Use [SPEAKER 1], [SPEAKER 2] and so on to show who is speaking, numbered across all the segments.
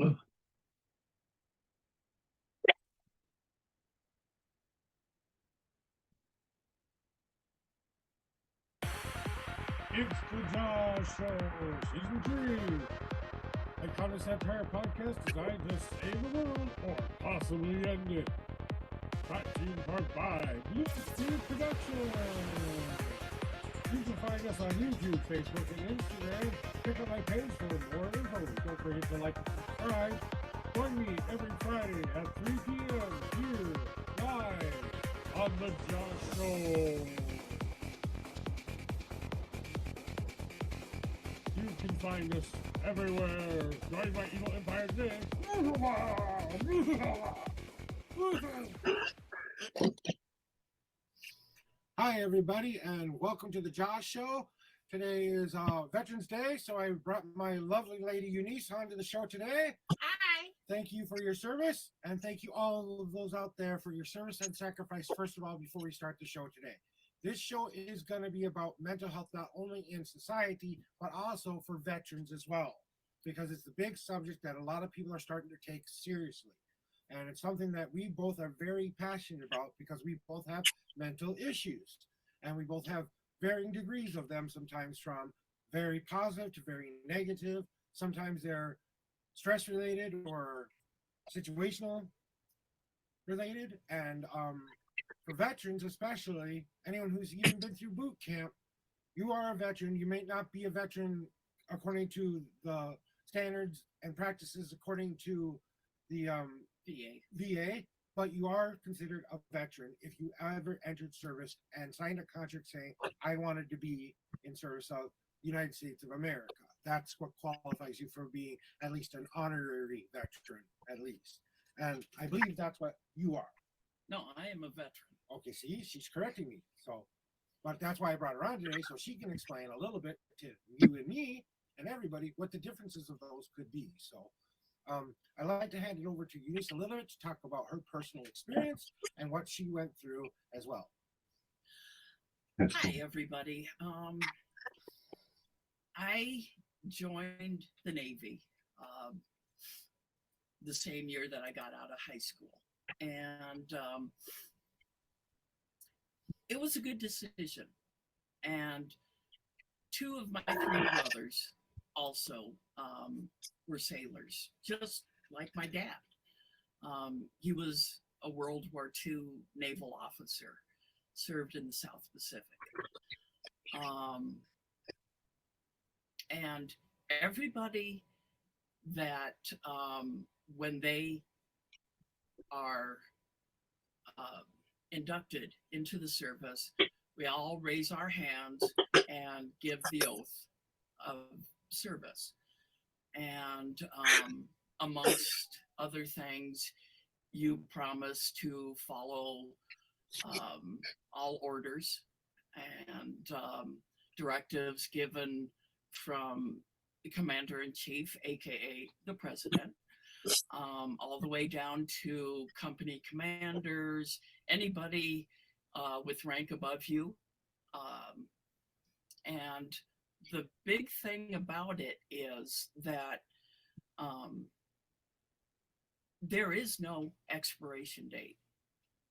[SPEAKER 1] It's the Jawshow, Season 3. A counter satire podcast designed to save the world or possibly end it. Brought to you in part by Blue Steel Productions. You can find us on YouTube, Facebook, and Instagram. Check out my page for more info. Don't forget to like and subscribe. Join me every Friday at 3 p.m. here, live on the Jawshow. You can find us everywhere. Join my evil empire today. Hi, everybody, and welcome to the Jawshow. Today is Veterans Day, so I brought my lovely lady Eunice onto the show today.
[SPEAKER 2] Hi.
[SPEAKER 1] Thank you for your service, and thank you all of those out there for your service and sacrifice, first of all, before we start the show today. This show is going to be about mental health, not only in society, but also for veterans as well, because it's the big subject that a lot of people are starting to take seriously. And it's something that we both are very passionate about because we both have mental issues. And we both have varying degrees of them, sometimes from very positive to very negative. Sometimes they're stress related or situational related. And for veterans, especially anyone who's even been through boot camp, you are a veteran. You may not be a veteran according to the standards and practices according to the VA, but you are considered a veteran if you ever entered service and signed a contract saying, I wanted to be in service of the United States of America. That's what qualifies you for being at least an honorary veteran, at least. And I believe that's what you are.
[SPEAKER 2] No, I am a veteran.
[SPEAKER 1] Okay, see, she's correcting me. So, but that's why I brought her on today, so she can explain a little bit to you and me and everybody what the differences of those could be. So, I'd like to hand it over to Eunice a little bit to talk about her personal experience and what she went through as well.
[SPEAKER 2] Hi, everybody. I joined the Navy the same year that I got out of high school. And it was a good decision. And two of my three brothers also were sailors, just like my dad. He was a World War II naval officer, served in the South Pacific. And everybody that when they are inducted into the service, we all raise our hands and give the oath of service. And amongst other things, you promise to follow all orders and directives given from the commander-in-chief, aka the president, all the way down to company commanders, anybody with rank above you. And the big thing about it is that there is no expiration date.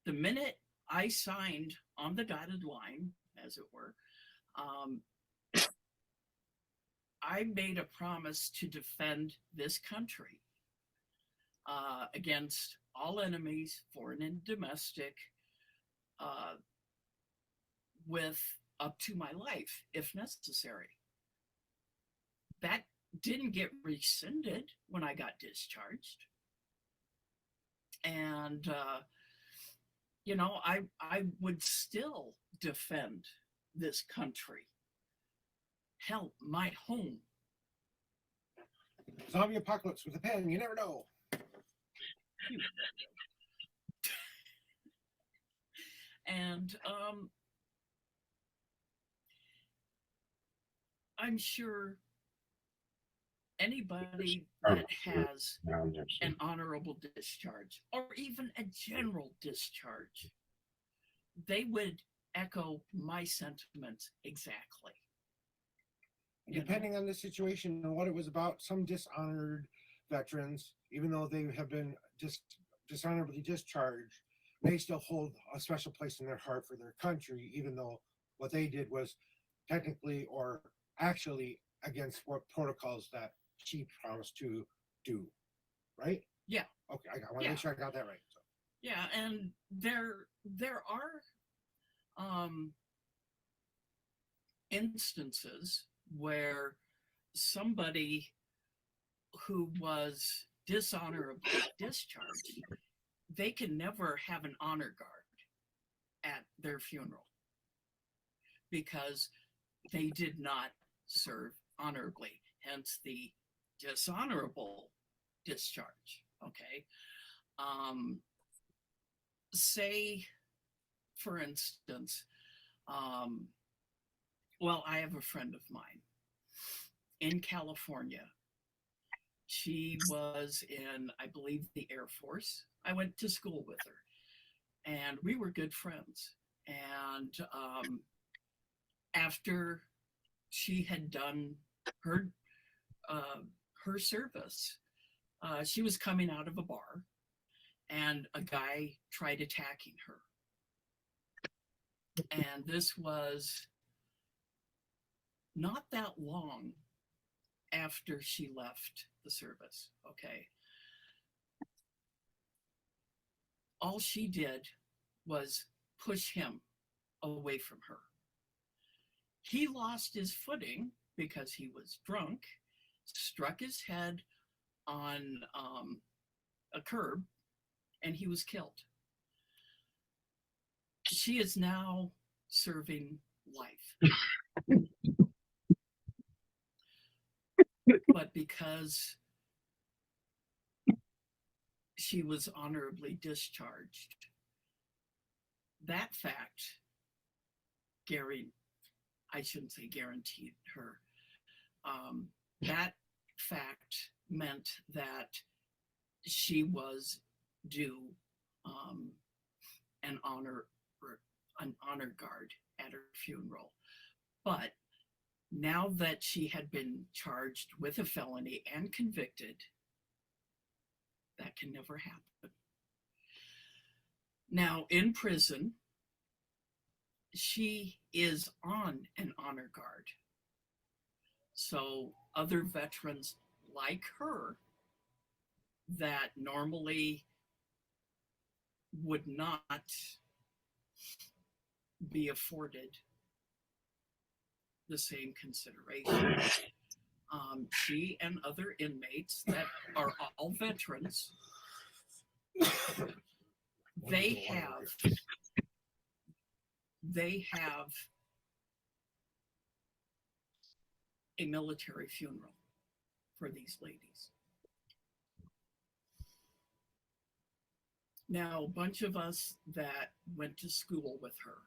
[SPEAKER 2] The minute I signed on the dotted line, as it were, I made a promise to defend this country against all enemies, foreign and domestic, with up to my life, if necessary. That didn't get rescinded when I got discharged. And, you know, I would still defend this country. Hell, my home.
[SPEAKER 1] Zombie apocalypse with a pen, you never know.
[SPEAKER 2] And I'm sure anybody that has an honorable discharge or even a general discharge, they would echo my sentiments exactly.
[SPEAKER 1] Depending on the situation and what it was about, some dishonored veterans, even though they have been dishonorably discharged, they still hold a special place in their heart for their country, even though what they did was technically or actually against what protocols that she promised to do. Right?
[SPEAKER 2] Yeah.
[SPEAKER 1] Okay, I want to make sure I got that right. So.
[SPEAKER 2] Yeah, and there are instances where somebody who was dishonorably discharged, they can never have an honor guard at their funeral because they did not serve honorably, hence the dishonorable discharge. Okay. Say, for instance, well, I have a friend of mine in California. She was in, I believe, the Air Force. I went to school with her, and we were good friends. And after she had done her her service, she was coming out of a bar, and a guy tried attacking her. And this was not that long after she left the service. Okay. All she did was push him away from her. He lost his footing because he was drunk, struck his head on a curb, and he was killed. She is now serving life. But because she was honorably discharged, that fact, I shouldn't say guaranteed her, that fact meant that she was due an honor guard at her funeral. But now that she had been charged with a felony and convicted, that can never happen. Now, in prison, she is on an honor guard. So other veterans like her that normally would not be afforded the same consideration. She and other inmates that are all veterans, they have a military funeral for these ladies. Now, a bunch of us that went to school with her,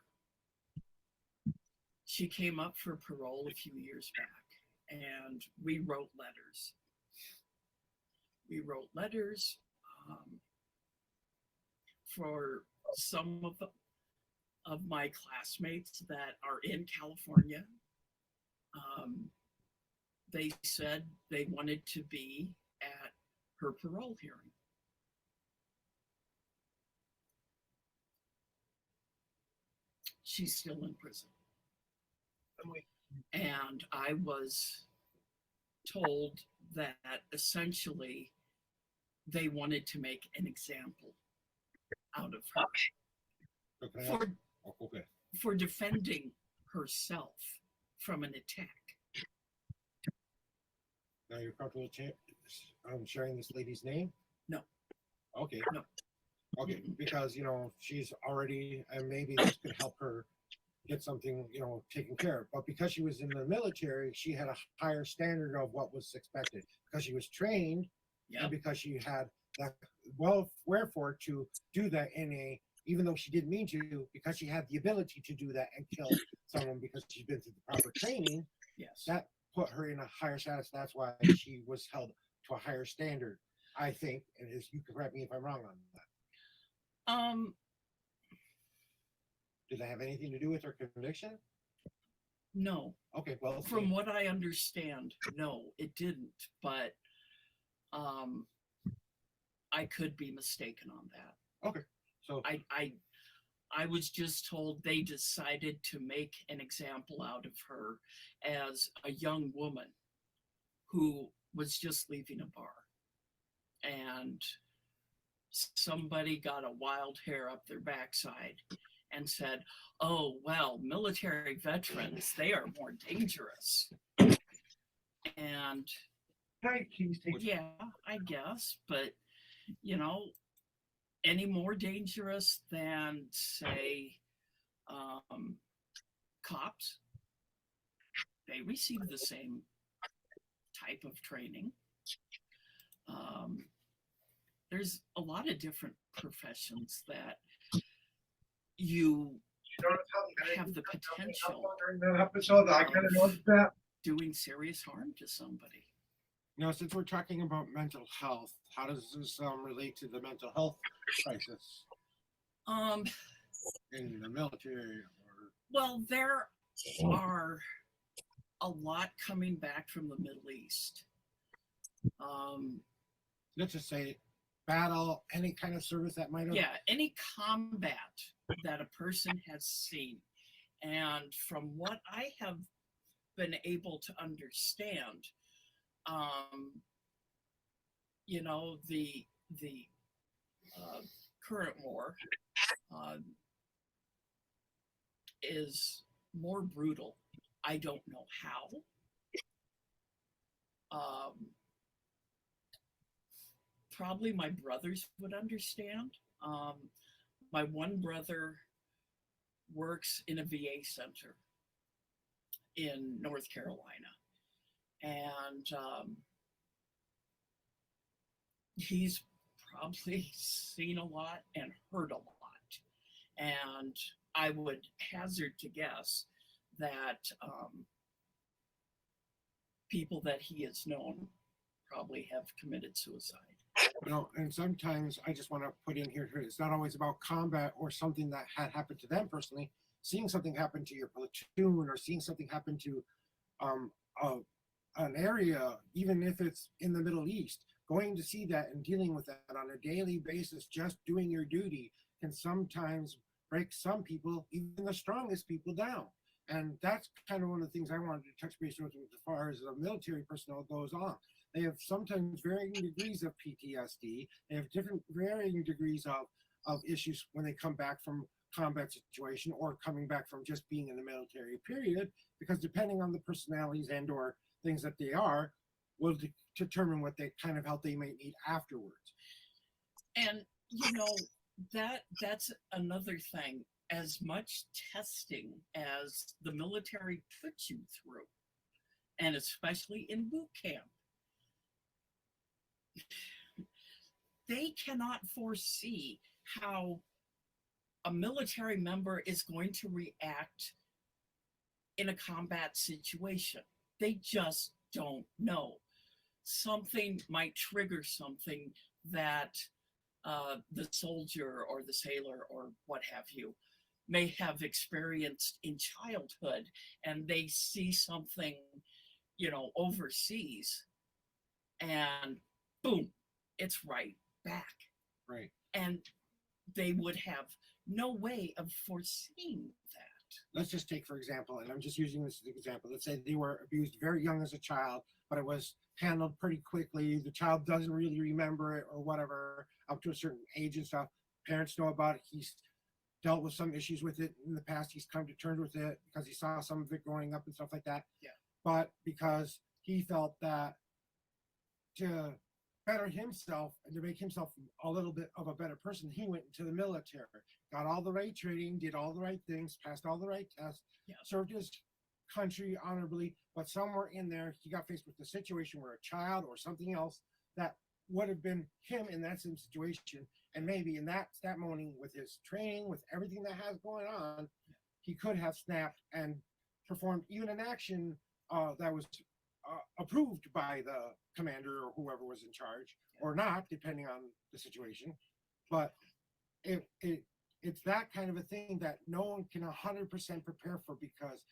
[SPEAKER 2] she came up for parole a few years back, and we wrote letters. We wrote letters for some of my classmates that are in California. They said they wanted to be at her parole hearing. She's still in prison. And I was told that essentially they wanted to make an example out of her for defending herself from an attack.
[SPEAKER 1] Now you're comfortable sharing this lady's name?
[SPEAKER 2] No.
[SPEAKER 1] Okay.
[SPEAKER 2] No.
[SPEAKER 1] Okay, because she's already, and maybe this could help her get something taken care of. But because she was in the military, she had a higher standard of what was expected because she was trained, and because she had that wherefore to do that even though she didn't mean to, because she had the ability to do that and kill someone because she's been through the proper training.
[SPEAKER 2] Yes.
[SPEAKER 1] That put her in a higher status. That's why she was held to a higher standard, I think. And you can correct me if I'm wrong on that. Did that have anything to do with her conviction?
[SPEAKER 2] No.
[SPEAKER 1] Okay, well,
[SPEAKER 2] from what I understand, no, it didn't. But Um, I could be mistaken on that.
[SPEAKER 1] Okay. So
[SPEAKER 2] I was just told they decided to make an example out of her as a young woman who was just leaving a bar. And somebody got a wild hair up their backside and said, oh, well, military veterans, they are more dangerous. And yeah, I guess, but you know, any more dangerous than, say, cops? They receive the same type of training. Um, there's a lot of different professions that you have the potential of doing serious harm to somebody.
[SPEAKER 1] Now, since we're talking about mental health, how does this relate to the mental health crisis
[SPEAKER 2] Um,
[SPEAKER 1] in the military?
[SPEAKER 2] well, there are a lot coming back from the Middle East.
[SPEAKER 1] Let's just say battle, any kind of service that might have.
[SPEAKER 2] Yeah, any combat that a person has seen. And from what I have been able to understand, you know, the current war is more brutal. I don't know how. Probably my brothers would understand. My one brother works in a VA center in North Carolina, and he's probably seen a lot and heard a lot. And I would hazard to guess that people that he has known probably have committed suicide.
[SPEAKER 1] You know, and sometimes I just want to put in here, it's not always about combat or something that had happened to them personally. Seeing something happen to your platoon or seeing something happen to an area, even if it's in the Middle East, going to see that and dealing with that on a daily basis, just doing your duty, can sometimes break some people, even the strongest people, down. And that's kind of one of the things I wanted to touch base with as far as the military personnel goes on. They have sometimes varying degrees of PTSD. They have different varying degrees of issues when they come back from combat situation or coming back from just being in the military period, because depending on the personalities and or things that they are, will determine what they kind of help they might need afterwards.
[SPEAKER 2] And you know, that's another thing. As much testing as the military puts you through, and especially in boot camp, they cannot foresee how a military member is going to react in a combat situation. They just don't know. Something might trigger something that the soldier or the sailor or what have you may have experienced in childhood, and they see something, you know, overseas, and boom, it's right back.
[SPEAKER 1] Right.
[SPEAKER 2] And they would have no way of foreseeing that.
[SPEAKER 1] Let's just take, for example, and I'm just using this as an example. Let's say they were abused very young as a child, but it was handled pretty quickly. The child doesn't really remember it or whatever, up to a certain age and stuff. Parents know about it. He's dealt with some issues with it in the past. He's come to terms with it because he saw some of it growing up and stuff like that.
[SPEAKER 2] Yeah.
[SPEAKER 1] But because he felt that to better himself and to make himself a little bit of a better person, he went into the military, got all the right training, did all the right things, passed all the right tests,
[SPEAKER 2] yeah,
[SPEAKER 1] served his country honorably. But somewhere in there, he got faced with the situation where a child or something else that would have been him in that same situation, and maybe in that morning with his training, with everything that has going on, he could have snapped and performed even an action that was approved by the commander or whoever was in charge, or not, depending on the situation. But it's that kind of a thing that no one can 100% prepare for, because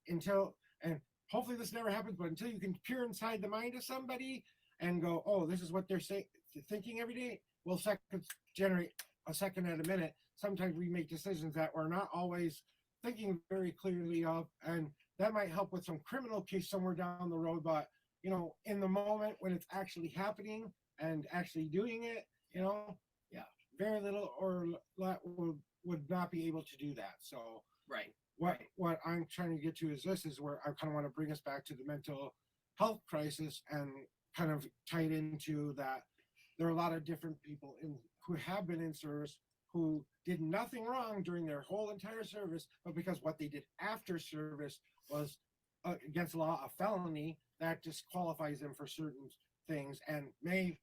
[SPEAKER 1] until, and hopefully this never happens, but until you can peer inside the mind of somebody and go, oh, this is what they're thinking every day. Well, seconds generate a second at a minute. Sometimes we make decisions that we're not always thinking very clearly of, and that might help with some criminal case somewhere down the road. But in the moment when it's actually happening and actually doing it, yeah, very little or would not be able to do that. So
[SPEAKER 2] Right.
[SPEAKER 1] what I'm trying to get to is where I kind of want to bring us back to the mental health crisis and kind of tie it into that. There are a lot of different people who have been in service who did nothing wrong during their whole entire service, but because what they did after service was against the law, a felony, that disqualifies them for certain things and may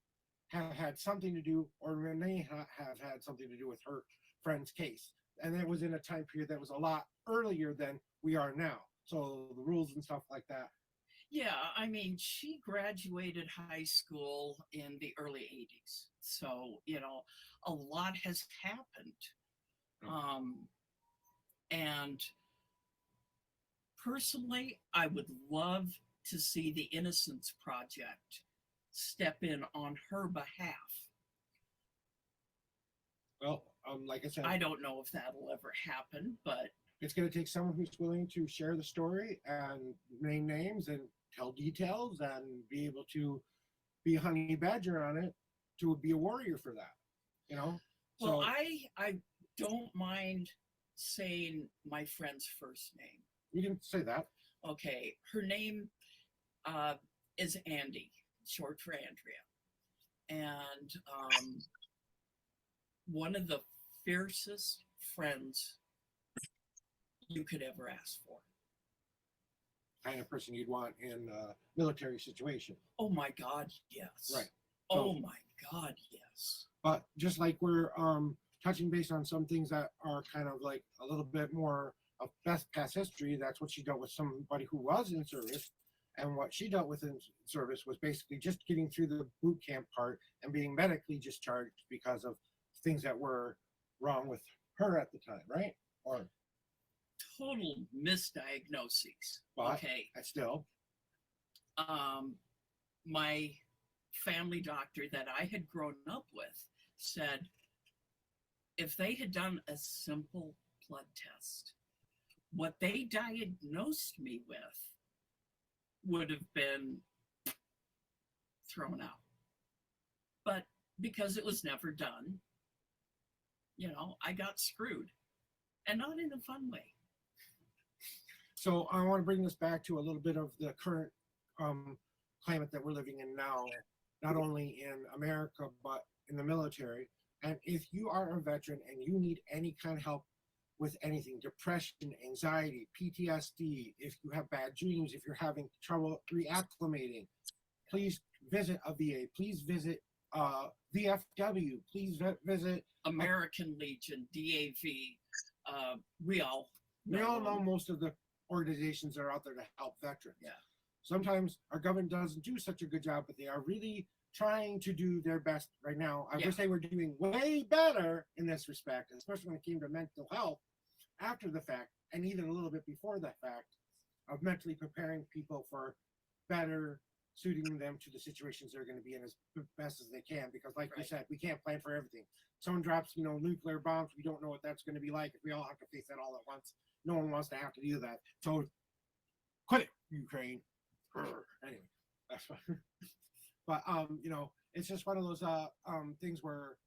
[SPEAKER 1] have had something to do, or may have had something to do with her friend's case. And it was in a time period that was a lot earlier than we are now. So the rules and stuff like that.
[SPEAKER 2] Yeah, I mean, she graduated high school in the early 80s. So, a lot has happened. And personally, I would love to see the Innocence Project step in on her behalf.
[SPEAKER 1] Well, like I said,
[SPEAKER 2] I don't know if that'll ever happen, but
[SPEAKER 1] it's going to take someone who's willing to share the story and name names and tell details and be able to be a honey badger on it, to be a warrior for that,
[SPEAKER 2] Well, I don't mind saying my friend's first name.
[SPEAKER 1] You can say that.
[SPEAKER 2] Okay, her name is Andy, short for Andrea, and one of the fiercest friends you could ever ask for.
[SPEAKER 1] Kind of person you'd want in a military situation.
[SPEAKER 2] Oh my God, yes.
[SPEAKER 1] Right.
[SPEAKER 2] Oh my God, yes.
[SPEAKER 1] But just like we're touching base on some things that are kind of like a little bit more of past history, that's what she dealt with somebody who was in service. And what she dealt with in service was basically just getting through the boot camp part and being medically discharged because of things that were wrong with her at the time, right? Or
[SPEAKER 2] total misdiagnoses.
[SPEAKER 1] But
[SPEAKER 2] okay.
[SPEAKER 1] Still.
[SPEAKER 2] My family doctor that I had grown up with said if they had done a simple blood test, what they diagnosed me with would have been thrown out. But because it was never done, I got screwed. And not in a fun way.
[SPEAKER 1] So I want to bring this back to a little bit of the current climate that we're living in now, not only in America, but in the military. And if you are a veteran and you need any kind of help with anything, depression, anxiety, PTSD, if you have bad dreams, if you're having trouble reacclimating, please visit a VA. Please visit VFW. Please visit
[SPEAKER 2] American Legion, DAV. We all
[SPEAKER 1] know most of the organizations that are out there to help veterans.
[SPEAKER 2] Yeah.
[SPEAKER 1] Sometimes our government doesn't do such a good job, but they are really trying to do their best right now. I wish they were doing way better in this respect, especially when it came to mental health after the fact, and even a little bit before that fact, of mentally preparing people for better suiting them to the situations they're going to be in as best as they can. Because like we said, we can't plan for everything. Someone drops, nuclear bombs. We don't know what that's going to be like. If we all have to face that all at once, no one wants to have to do that. So quit it, Ukraine. Anyway, that's fine. But it's just one of those things where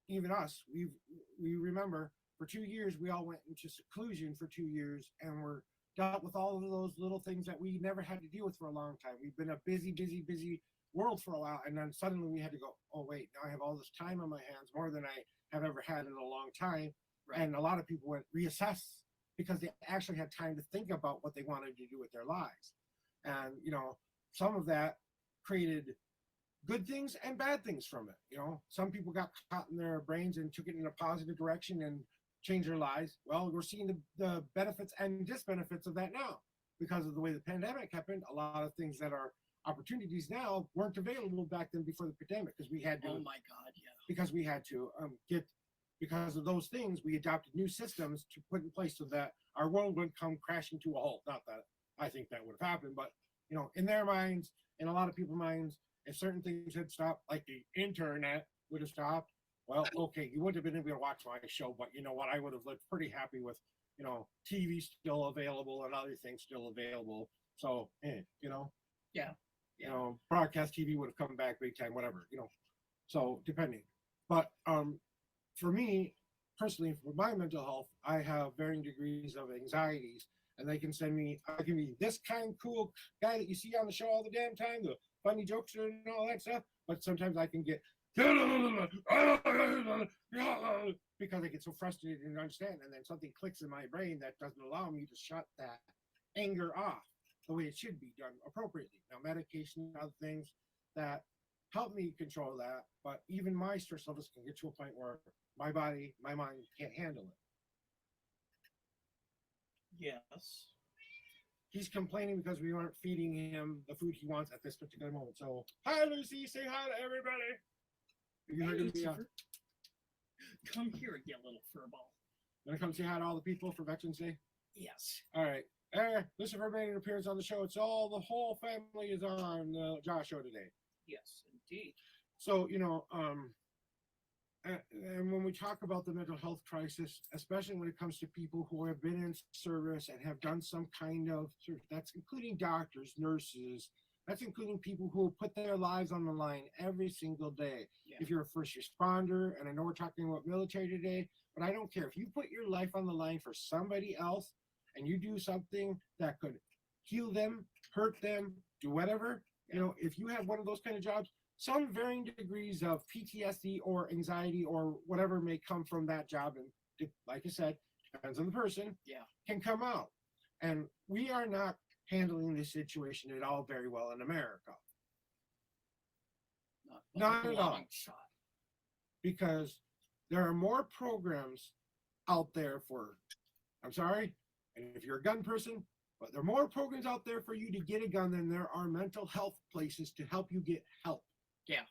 [SPEAKER 1] even us, we remember for 2 years we all went into seclusion for 2 years and we're dealt with all of those little things that we never had to deal with for a long time. We've been a busy world for a while, and then suddenly we had to go, oh wait, now I have all this time on my hands, more than I have ever had in a long time. Right. And a lot of people went reassess because they actually had time to think about what they wanted to do with their lives. And some of that created good things and bad things from it. Some people got caught in their brains and took it in a positive direction and changed their lives. Well, we're seeing the benefits and disbenefits of that now because of the way the pandemic happened. A lot of things that are opportunities now weren't available back then before the pandemic because we had to.
[SPEAKER 2] Oh my God, yeah.
[SPEAKER 1] Because we had to because of those things, we adopted new systems to put in place so that our world wouldn't come crashing to a halt. Not that I think that would have happened, but in their minds, in a lot of people's minds, if certain things had stopped, like the internet would have stopped, well, okay, you wouldn't have been able to watch my show, but you know what? I would have lived pretty happy with, TV still available and other things still available. So,
[SPEAKER 2] Yeah. Yeah.
[SPEAKER 1] broadcast TV would have come back big time, whatever. So depending, but for me personally, for my mental health, I have varying degrees of anxieties, and they can send me. I can be this kind of cool guy that you see on the show all the damn time, the funny jokes and all that stuff. But sometimes I can get because I get so frustrated and understand, and then something clicks in my brain that doesn't allow me to shut that anger off the way it should be done appropriately. Now, medication and other things that help me control that, but even my stress levels can get to a point where my body, my mind can't handle it.
[SPEAKER 2] Yes.
[SPEAKER 1] He's complaining because we aren't feeding him the food he wants at this particular moment. So, hi, Lucy. Say hi to everybody. You heard me.
[SPEAKER 2] Come here, you little furball.
[SPEAKER 1] Gonna come say hi to all the people for Veterans Day?
[SPEAKER 2] Yes.
[SPEAKER 1] All right. Lucifer made an appearance on the show. It's all the whole family is on the Jawshow today.
[SPEAKER 2] Yes, indeed.
[SPEAKER 1] So, and when we talk about the mental health crisis, especially when it comes to people who have been in service and have done some kind of, that's including doctors, nurses, that's including people who put their lives on the line every single day.
[SPEAKER 2] Yeah.
[SPEAKER 1] If you're a first responder, and I know we're talking about military today, but I don't care. If you put your life on the line for somebody else and you do something that could heal them, hurt them, do whatever, if you have one of those kind of jobs, some varying degrees of PTSD or anxiety or whatever may come from that job, and like I said, depends on the person, can come out. And we are not handling this situation at all very well in America. Not at all.
[SPEAKER 2] Shot.
[SPEAKER 1] Because there are more programs out there for, I'm sorry, and if you're a gun person, but there are more programs out there for you to get a gun than there are mental health places to help you get help.
[SPEAKER 2] Yeah.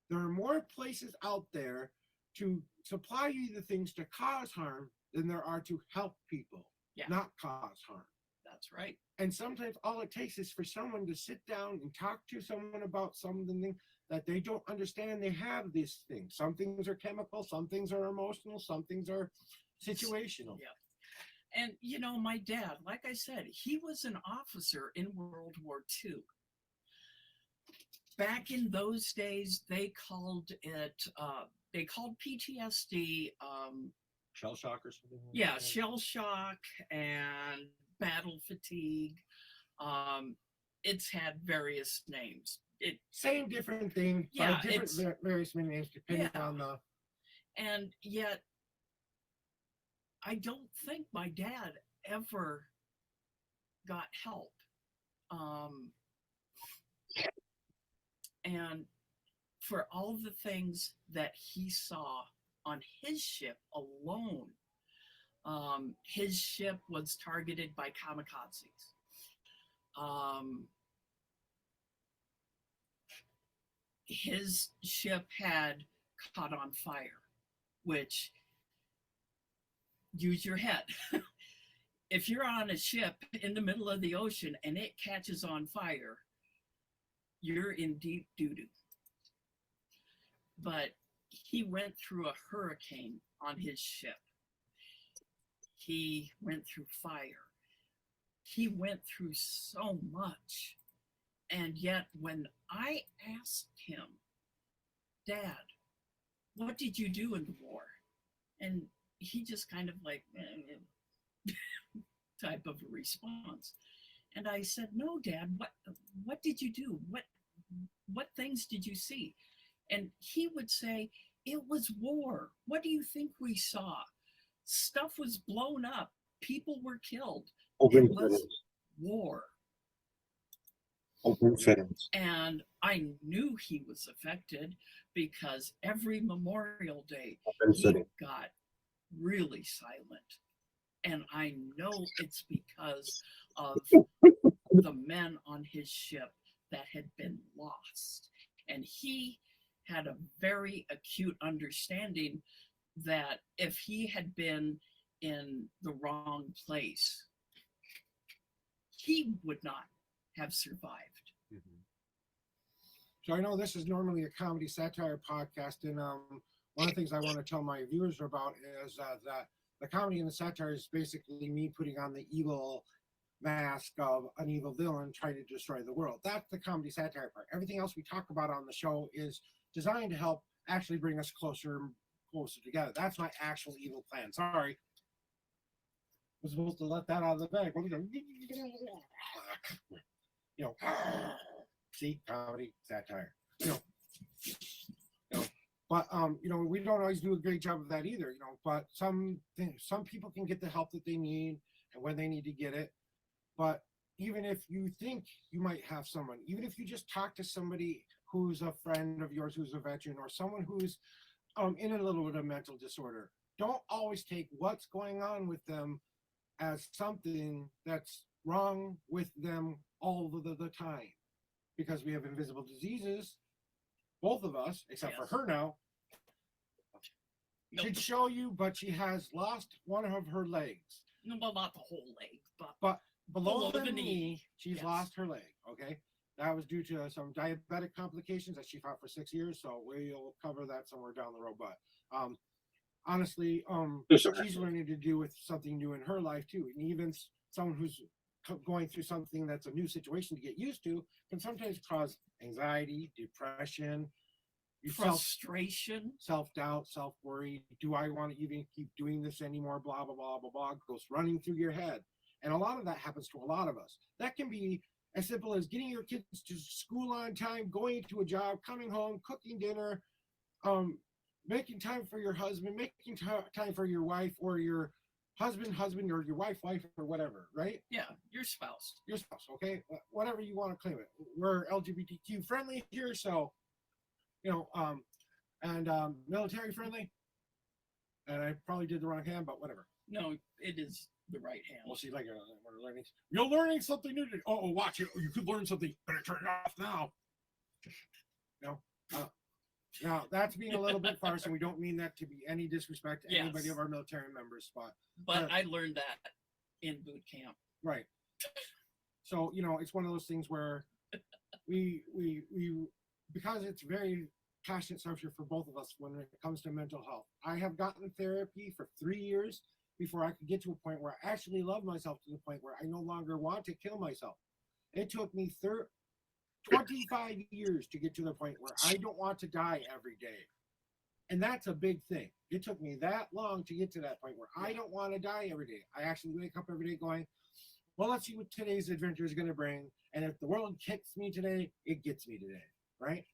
[SPEAKER 1] There are more places out there to supply you the things to cause harm than there are to help people, not cause harm.
[SPEAKER 2] That's right.
[SPEAKER 1] And sometimes all it takes is for someone to sit down and talk to someone about something that they don't understand. They have this thing. Some things are chemical, some things are emotional, some things are situational.
[SPEAKER 2] Yeah. And, my dad, like I said, he was an officer in World War II. Back in those days, they called PTSD.
[SPEAKER 1] Shell shock or something?
[SPEAKER 2] Yeah, shell shock and battle fatigue. It's had various names.
[SPEAKER 1] Same different thing.
[SPEAKER 2] Yeah,
[SPEAKER 1] different various names depending on the.
[SPEAKER 2] And yet, I don't think my dad ever got help. And for all the things that he saw on his ship alone, his ship was targeted by kamikazes. His ship had caught on fire, which, use your head. If you're on a ship in the middle of the ocean and it catches on fire, you're in deep doo-doo. But he went through a hurricane on his ship. He went through fire. He went through so much. And yet when I asked him, Dad, what did you do in the war? And he just kind of like type of a response. And I said, no, Dad, what did you do? What things did you see? And he would say, it was war. What do you think we saw? Stuff was blown up. People were killed. It was war. And I knew he was affected because every Memorial Day, he got really silent. And I know it's because of the men on his ship that had been lost. And he had a very acute understanding that if he had been in the wrong place, he would not have survived.
[SPEAKER 1] So I know this is normally a comedy satire podcast, and one of the things I want to tell my viewers about is that the comedy and the satire is basically me putting on the evil mask of an evil villain trying to destroy the world. That's the comedy satire part. Everything else we talk about on the show is designed to help actually bring us closer together. That's my actual evil plan. Sorry. I was supposed to let that out of the bag. You know, see, comedy, satire. You know, but we don't always do a great job of that either. But some people can get the help that they need and when they need to get it. But even if you think you might have someone, even if you just talk to somebody who's a friend of yours who's a veteran or someone who's in a little bit of mental disorder, don't always take what's going on with them as something that's wrong with them all the time. Because we have invisible diseases, both of us, except for her now.
[SPEAKER 2] Nope.
[SPEAKER 1] She'd show you, but she has lost one of her legs.
[SPEAKER 2] No, well, not the whole leg,
[SPEAKER 1] but below the knee, she's
[SPEAKER 2] yes.
[SPEAKER 1] lost her leg. Okay, that was due to some diabetic complications that she fought for 6 years. So we'll cover that somewhere down the road. But honestly, she's learning to deal with something new in her life too. And even someone who's going through something that's a new situation to get used to can sometimes cause anxiety, depression,
[SPEAKER 2] frustration,
[SPEAKER 1] self-doubt, self-worry. Do I want to even keep doing this anymore? Blah, blah, blah, blah, blah. Goes running through your head. And a lot of that happens to a lot of us. That can be as simple as getting your kids to school on time, going to a job, coming home, cooking dinner, making time for your husband, making time for your wife or your husband, or your wife, or whatever, right?
[SPEAKER 2] Yeah, your spouse.
[SPEAKER 1] Your spouse, okay? Whatever you want to claim it. We're LGBTQ friendly here, so, and military friendly. And I probably did the wrong hand, but whatever.
[SPEAKER 2] No, it is the right hand.
[SPEAKER 1] Well, see, like, you're learning something new today. Oh, watch it. You could learn something. Better turn it off now. Now, that's being a little bit farce, and we don't mean that to be any disrespect to anybody of our military members.
[SPEAKER 2] But I learned that in boot camp.
[SPEAKER 1] Right. So, it's one of those things where we because it's very passionate subject for both of us when it comes to mental health. I have gotten therapy for 3 years before I could get to a point where I actually love myself to the point where I no longer want to kill myself. It took me 25 years to get to the point where I don't want to die every day. And that's a big thing. It took me that long to get to that point where I don't want to die every day. I actually wake up every day going, well, let's see what today's adventure is going to bring. And if the world kicks me today, it gets me today, right?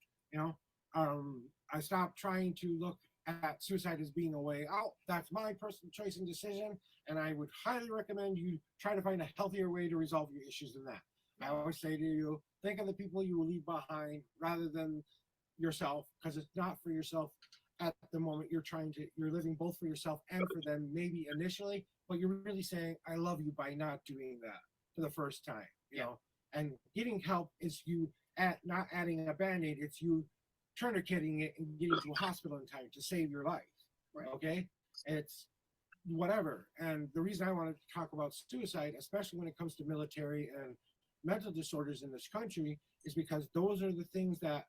[SPEAKER 1] I stopped trying to look at suicide as being a way out. That's my personal choice and decision. And I would highly recommend you try to find a healthier way to resolve your issues than that. I always say to you, think of the people you will leave behind rather than yourself, because it's not for yourself at the moment. You're living both for yourself and for them, maybe initially, but you're really saying, I love you by not doing that for the first time, and getting help is you not adding a Band-Aid. It's you tourniqueting it and getting to a hospital in time to save your life.
[SPEAKER 2] Right.
[SPEAKER 1] Okay. It's whatever. And the reason I wanted to talk about suicide, especially when it comes to military and mental disorders in this country, is because those are the things that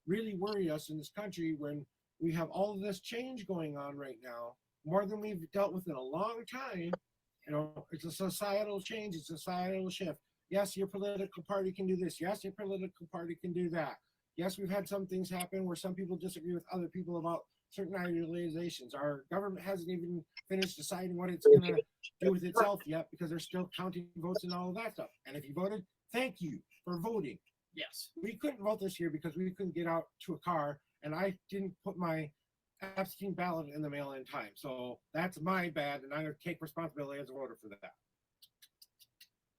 [SPEAKER 1] really worry us in this country when we have all of this change going on right now, more than we've dealt with in a long time. It's a societal change, it's a societal shift. Yes, your political party can do this. Yes, your political party can do that. Yes, we've had some things happen where some people disagree with other people about certain idealizations. Our government hasn't even finished deciding what it's going to do with itself yet because they're still counting votes and all of that stuff. And if you voted, thank you for voting.
[SPEAKER 2] Yes.
[SPEAKER 1] We couldn't vote this year because we couldn't get out to a car, and I didn't put my absentee ballot in the mail in time. So that's my bad, and I'm going to take responsibility as a voter for that.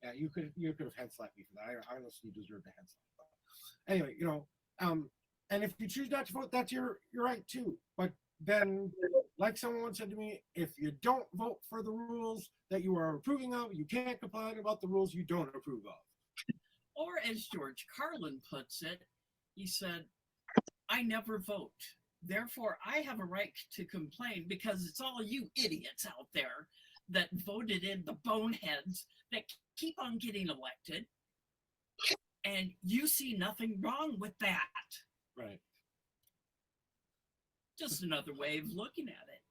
[SPEAKER 1] Yeah, you could have head slapped me for that. I honestly deserve the head slap. Anyway, and if you choose not to vote, that's your right too. But then, like someone once said to me, if you don't vote for the rules that you are approving of, you can't complain about the rules you don't approve of.
[SPEAKER 2] Or as George Carlin puts it, he said, I never vote. Therefore, I have a right to complain because it's all you idiots out there that voted in the boneheads that keep on getting elected. And you see nothing wrong with that.
[SPEAKER 1] Right.
[SPEAKER 2] Just another way of looking at it.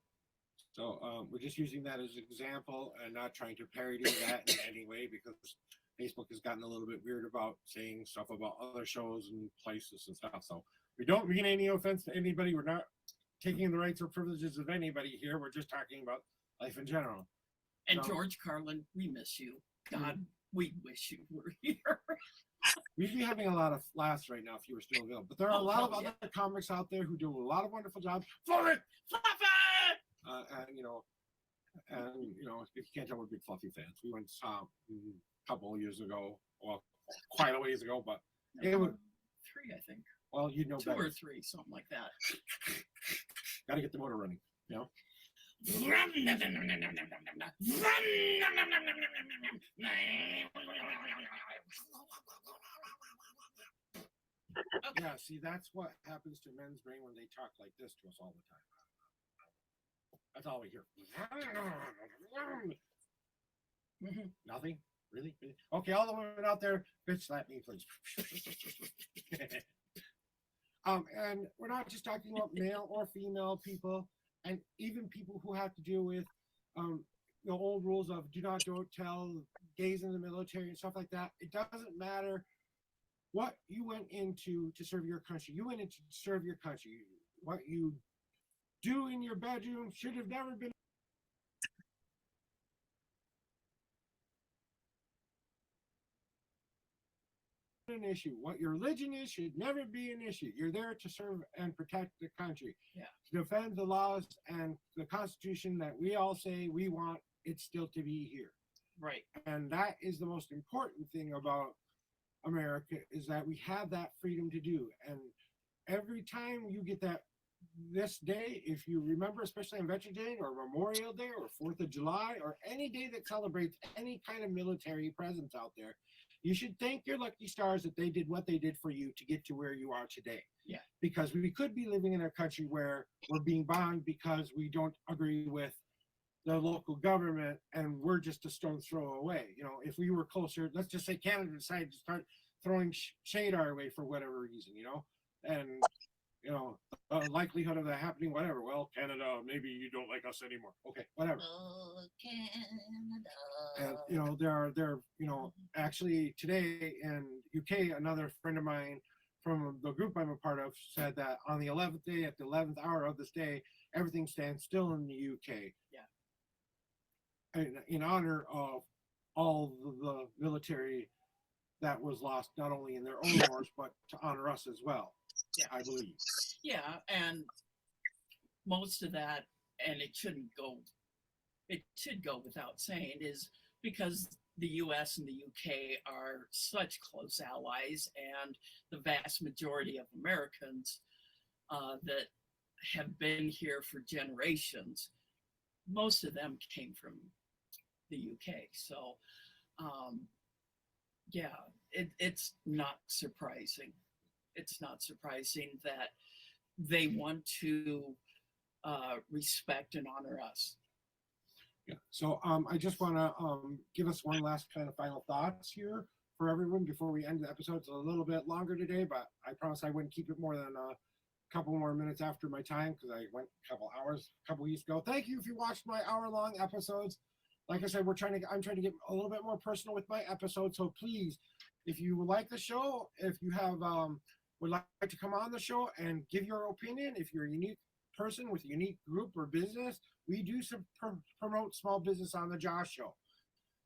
[SPEAKER 1] So we're just using that as an example and not trying to parody that in any way, because Facebook has gotten a little bit weird about saying stuff about other shows and places and stuff. So we don't mean any offense to anybody. We're not taking the rights or privileges of anybody here. We're just talking about life in general.
[SPEAKER 2] And George Carlin, we miss you. God, we wish you were here.
[SPEAKER 1] We'd be having a lot of laughs right now if you were still available. But there are a lot of other comics out there who do a lot of wonderful jobs. Fluffy! If you can't tell, we're big Fluffy fans. We went a couple of years ago, well, quite a ways ago, but it would
[SPEAKER 2] 3, I think.
[SPEAKER 1] Well, you know,
[SPEAKER 2] 2 or 3, something like that.
[SPEAKER 1] Got to get the motor running, you know. Yeah, see, that's what happens to men's brain when they talk like this to us all the time. That's all we hear. Nothing? Really? Okay, all the women out there, bitch slap me, please. And we're not just talking about male or female people, and even people who have to deal with the old rules of don't tell, gays in the military and stuff like that. It doesn't matter what you went into to serve your country. You went in to serve your country. What you do in your bedroom should have never been an issue. What your religion is should never be an issue. You're there to serve and protect the country.
[SPEAKER 2] Yeah.
[SPEAKER 1] To defend the laws and the Constitution that we all say we want it still to be here.
[SPEAKER 2] Right.
[SPEAKER 1] And that is the most important thing about America, is that we have that freedom to do. And every time you get that, this day, if you remember, especially on Veterans Day or Memorial Day or 4th of July or any day that celebrates any kind of military presence out there, you should thank your lucky stars that they did what they did for you to get to where you are today.
[SPEAKER 2] Yeah.
[SPEAKER 1] Because we could be living in a country where we're being bombed because we don't agree with the local government and we're just a stone's throw away. You know, if we were closer, let's just say Canada decided to start throwing shade our way for whatever reason, and likelihood of that happening, whatever. Well, Canada, maybe you don't like us anymore. Okay, whatever.
[SPEAKER 2] Oh, Canada.
[SPEAKER 1] And there actually today in UK, another friend of mine from the group I'm a part of said that on the 11th day, at the 11th hour of this day, everything stands still in the UK.
[SPEAKER 2] Yeah.
[SPEAKER 1] In honor of all the military that was lost, not only in their own wars, but to honor us as well.
[SPEAKER 2] Yeah.
[SPEAKER 1] I believe.
[SPEAKER 2] Yeah, and most of that, and it should go without saying, is because the US and the UK are such close allies, and the vast majority of Americans that have been here for generations, most of them came from the UK. So, it's not surprising. It's not surprising that they want to respect and honor us.
[SPEAKER 1] Yeah. So I just want to give us one last kind of final thoughts here for everyone before we end the episode. It's a little bit longer today, but I promise I wouldn't keep it more than a couple more minutes after my time, because I went a couple hours a couple weeks ago. Thank you if you watched my hour-long episodes. Like I said, I'm trying to get a little bit more personal with my episodes. So please, if you like the show, if you have would like to come on the show and give your opinion, if you're a unique person with a unique group or business, we do promote small business on the Jawshow.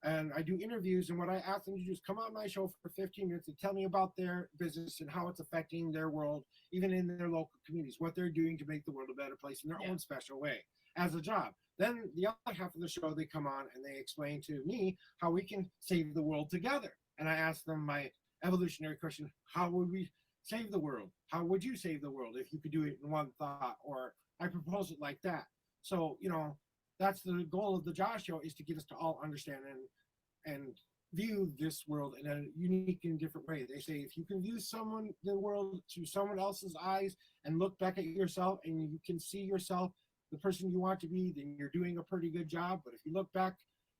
[SPEAKER 1] And I do interviews, and what I ask them to do is come on my show for 15 minutes and tell me about their business and how it's affecting their world, even in their local communities, what they're doing to make the world a better place in their own special way as a job. Then the other half of the show, they come on and they explain to me how we can save the world together. And I ask them my evolutionary question: how would we save the world? How would you save the world if you could do it in one thought? Or I propose it like that. So, that's the goal of the Jawshow, is to get us to all understand and view this world in a unique and different way. They say if you can view the world through someone else's eyes and look back at yourself and you can see yourself, the person you want to be, then you're doing a pretty good job. But if you look back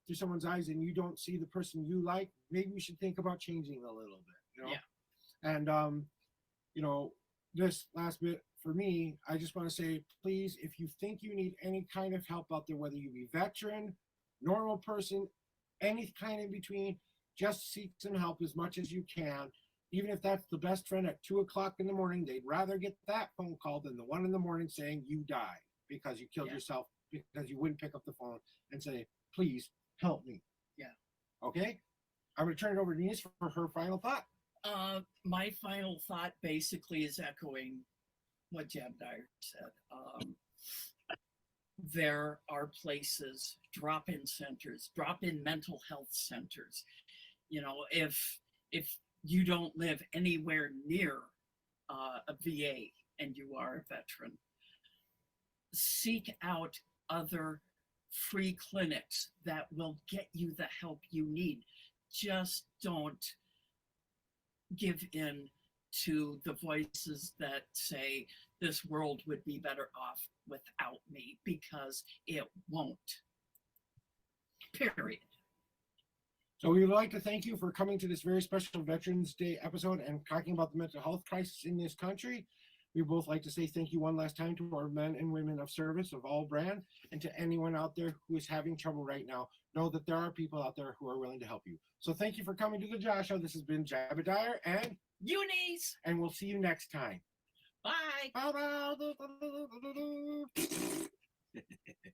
[SPEAKER 1] through someone's eyes and you don't see the person you like, maybe you should think about changing a little bit,
[SPEAKER 2] Yeah.
[SPEAKER 1] And, this last bit for me, I just want to say, please, if you think you need any kind of help out there, whether you be veteran, normal person, any kind in between, just seek some help as much as you can. Even if that's the best friend at 2 o'clock in the morning, they'd rather get that phone call than the one in the morning saying you died because you killed yourself because you wouldn't pick up the phone and say, please help me.
[SPEAKER 2] Yeah.
[SPEAKER 1] Okay? I'm going to turn it over to Denise for her final thought.
[SPEAKER 2] My final thought basically is echoing what J.A.W said. There are places, drop-in centers, drop-in mental health centers. You know, if you don't live anywhere near a VA and you are a veteran, seek out other free clinics that will get you the help you need. Just don't give in to the voices that say this world would be better off without me, because it won't. Period.
[SPEAKER 1] So we would like to thank you for coming to this very special Veterans Day episode and talking about the mental health crisis in this country. We both like to say thank you one last time to our men and women of service of all brand, and to anyone out there who is having trouble right now. Know that there are people out there who are willing to help you. So thank you for coming to the Jawshow. This has been J.A.W and
[SPEAKER 2] Eunice.
[SPEAKER 1] And we'll see you next time.
[SPEAKER 2] Bye.
[SPEAKER 1] Bye-bye.